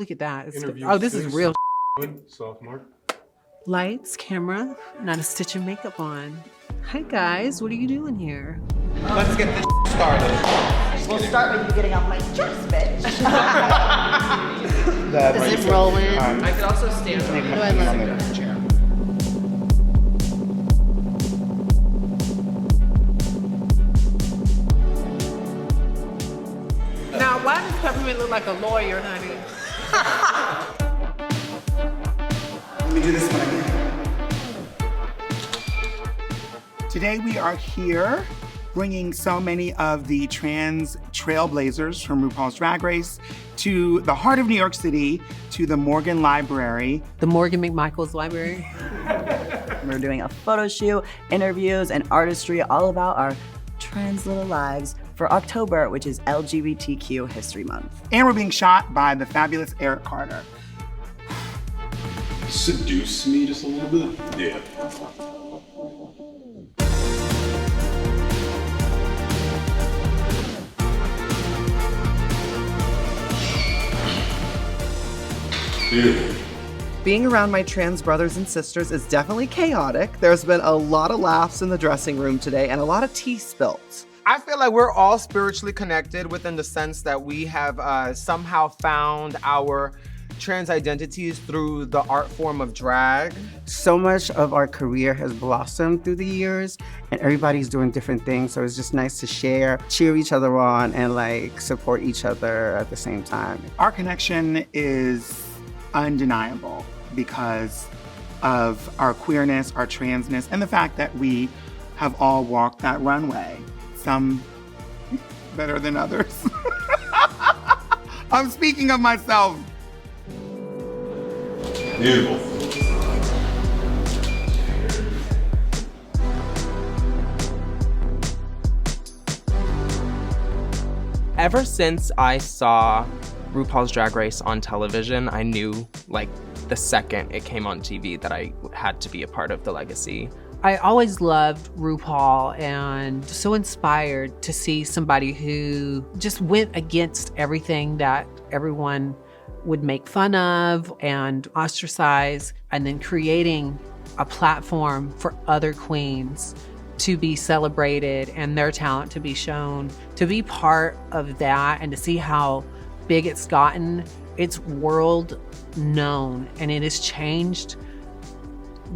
Look at that. Oh, this is real. Sophomore. Lights, camera, not a stitch of makeup on. Hi guys, what are you doing here? Let's get this started. We'll start with you getting off my dress, bitch. Is it rolling? I could also stand on it. Oh, I love it. Now, why does Peppermint look like a lawyer, honey? Let me do this one again. Today we are here bringing so many of the trans trailblazers from RuPaul's Drag Race to the heart of New York City, to the Morgan Library. The Morgan McMichaels Library. We're doing a photo shoot, interviews, and artistry all about our trans little lives for October, which is LGBTQ History Month. And we're being shot by the fabulous Eric Carter. Seduce me just a little bit? Yeah. Beautiful. Being around my trans brothers and sisters is definitely chaotic. There's been a lot of laughs in the dressing room today and a lot of tea spilt. I feel like we're all spiritually connected within the sense that we have somehow found our trans identities through the art form of drag. So much of our career has blossomed through the years and everybody's doing different things. So it's just nice to share, cheer each other on, and like support each other at the same time. Our connection is undeniable because of our queerness, our transness, and the fact that we have all walked that runway. Some better than others. I'm speaking of myself. Beautiful. Ever since I saw RuPaul's Drag Race on television, I knew like the second it came on TV that I had to be a part of the legacy. I always loved RuPaul and so inspired to see somebody who just went against everything that everyone would make fun of and ostracize, and then creating a platform for other queens to be celebrated and their talent to be shown. To be part of that and to see how big it's gotten, it's world known, and it has changed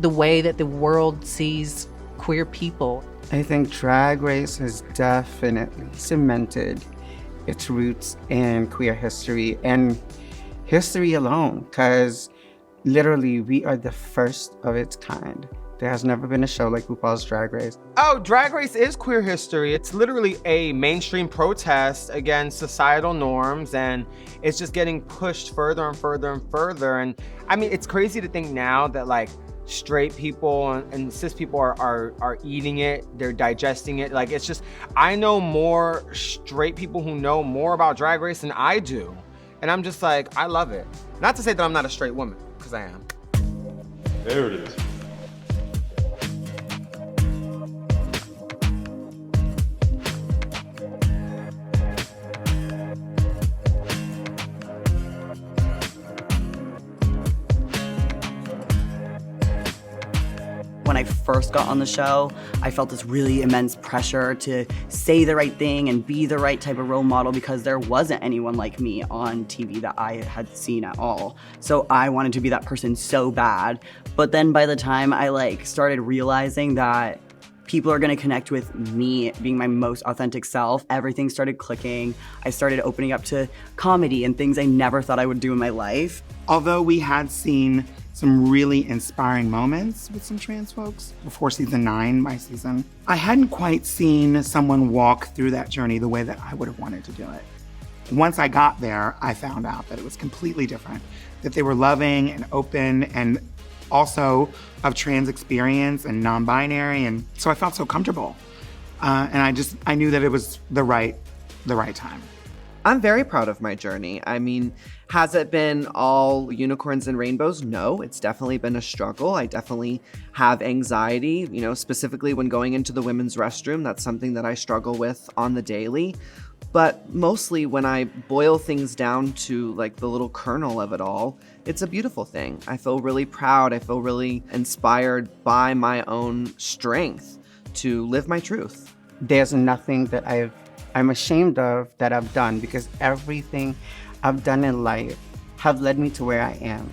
the way that the world sees queer people. I think Drag Race has definitely cemented its roots in queer history and history alone, because literally we are the first of its kind. There has never been a show like RuPaul's Drag Race. Oh, Drag Race is queer history. It's literally a mainstream protest against societal norms, and it's just getting pushed further and further and further. And I mean, it's crazy to think now that like straight people and cis people are eating it, they're digesting it. Like, it's just, I know more straight people who know more about Drag Race than I do. And I'm just like, I love it. Not to say that I'm not a straight woman, because I am. There it is. When I first got on the show, I felt this really immense pressure to say the right thing and be the right type of role model because there wasn't anyone like me on TV that I had seen at all. So I wanted to be that person so bad. But then by the time I started realizing that people are gonna connect with me being my most authentic self, everything started clicking. I started opening up to comedy and things I never thought I would do in my life. Although we had seen some really inspiring moments with some trans folks before season 9, my season, I hadn't quite seen someone walk through that journey the way that I would have wanted to do it. Once I got there, I found out that it was completely different, that they were loving and open and also of trans experience and non-binary, and so I felt so comfortable. And I knew that it was the right time. I'm very proud of my journey. I mean, has it been all unicorns and rainbows? No, it's definitely been a struggle. I definitely have anxiety, specifically when going into the women's restroom. That's something that I struggle with on the daily. But mostly when I boil things down to like the little kernel of it all, it's a beautiful thing. I feel really proud. I feel really inspired by my own strength to live my truth. There's nothing that I'm ashamed of that I've done, because everything I've done in life have led me to where I am.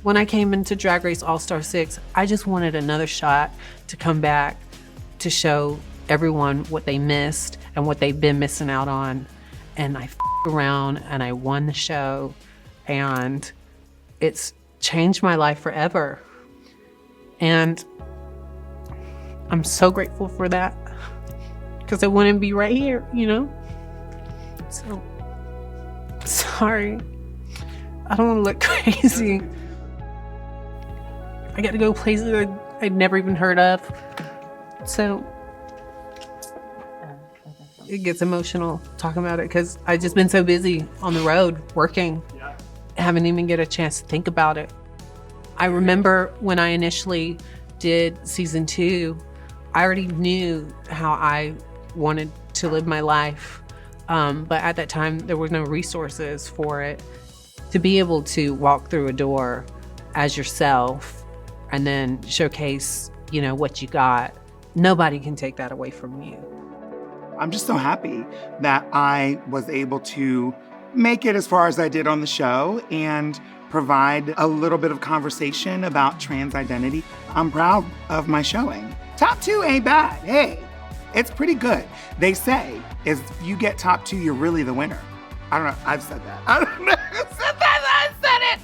When I came into Drag Race All-Star 6, I just wanted another shot to come back to show everyone what they missed and what they've been missing out on. And I f***ed around and I won the show, and it's changed my life forever. And I'm so grateful for that, because I wouldn't be right here, you know? So, sorry. I don't want to look crazy. I got to go places I'd never even heard of. So, it gets emotional talking about it, because I've just been so busy on the road working. I haven't even get a chance to think about it. I remember when I initially did season 2, I already knew how I wanted to live my life. But at that time, there were no resources for it. To be able to walk through a door as yourself and then showcase, you know, what you got, nobody can take that away from you. I'm just so happy that I was able to make it as far as I did on the show and provide a little bit of conversation about trans identity. I'm proud of my showing. Top 2 ain't bad. Hey, it's pretty good. They say if you get top 2, you're really the winner. I don't know. I've said that. I don't know who said that. I said it.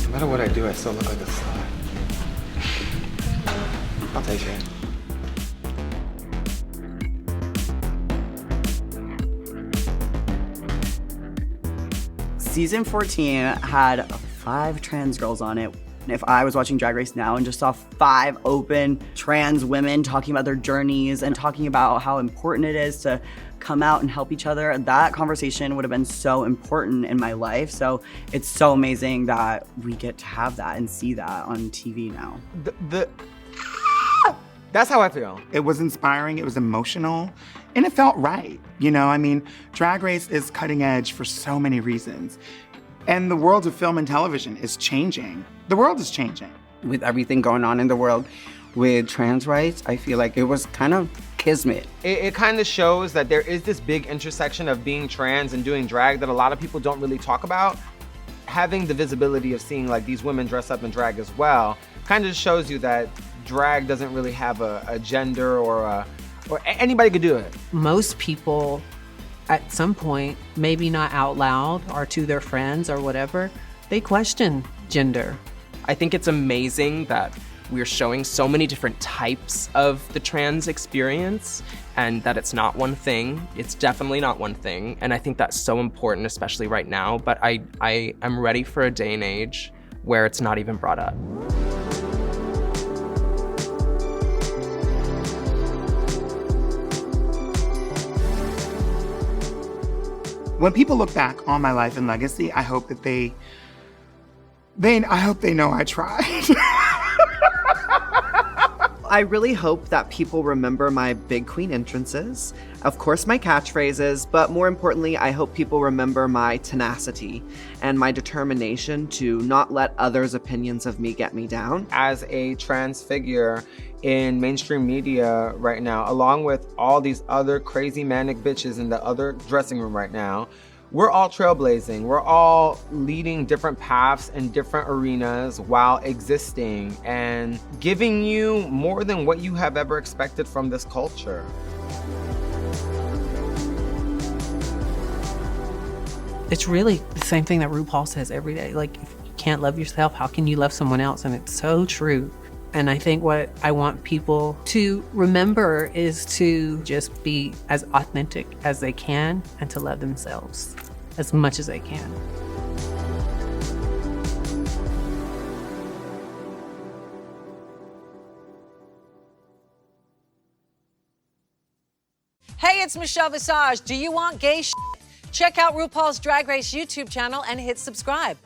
No matter what I do, I still look like a slut. I'll take it. Season 14 had 5 trans girls on it. If I was watching Drag Race now and just saw 5 open trans women talking about their journeys and talking about how important it is to come out and help each other, that conversation would have been so important in my life. So it's so amazing that we get to have that and see that on TV now. That's how I feel. It was inspiring, it was emotional, and it felt right. You know, I mean, Drag Race is cutting edge for so many reasons. And the world of film and television is changing. The world is changing. With everything going on in the world with trans rights, I feel like it was kind of kismet. It kind of shows that there is this big intersection of being trans and doing drag that a lot of people don't really talk about. Having the visibility of seeing like these women dress up in drag as well kind of shows you that drag doesn't really have a gender or anybody could do it. Most people at some point, maybe not out loud or to their friends or whatever, they question gender. I think it's amazing that we're showing so many different types of the trans experience and that it's not one thing. It's definitely not one thing. And I think that's so important, especially right now. But I am ready for a day and age where it's not even brought up. When people look back on my life and legacy, I hope that they know I tried. I really hope that people remember my big queen entrances, of course my catchphrases, but more importantly, I hope people remember my tenacity and my determination to not let others' opinions of me get me down. As a trans figure in mainstream media right now, along with all these other crazy manic bitches in the other dressing room right now, we're all trailblazing. We're all leading different paths in different arenas while existing and giving you more than what you have ever expected from this culture. It's really the same thing that RuPaul says every day. Like, if you can't love yourself, how can you love someone else? And it's so true. And I think what I want people to remember is to just be as authentic as they can and to love themselves as much as they can. Hey, it's Michelle Visage. Do you want gay shit? Check out RuPaul's Drag Race YouTube channel and hit subscribe.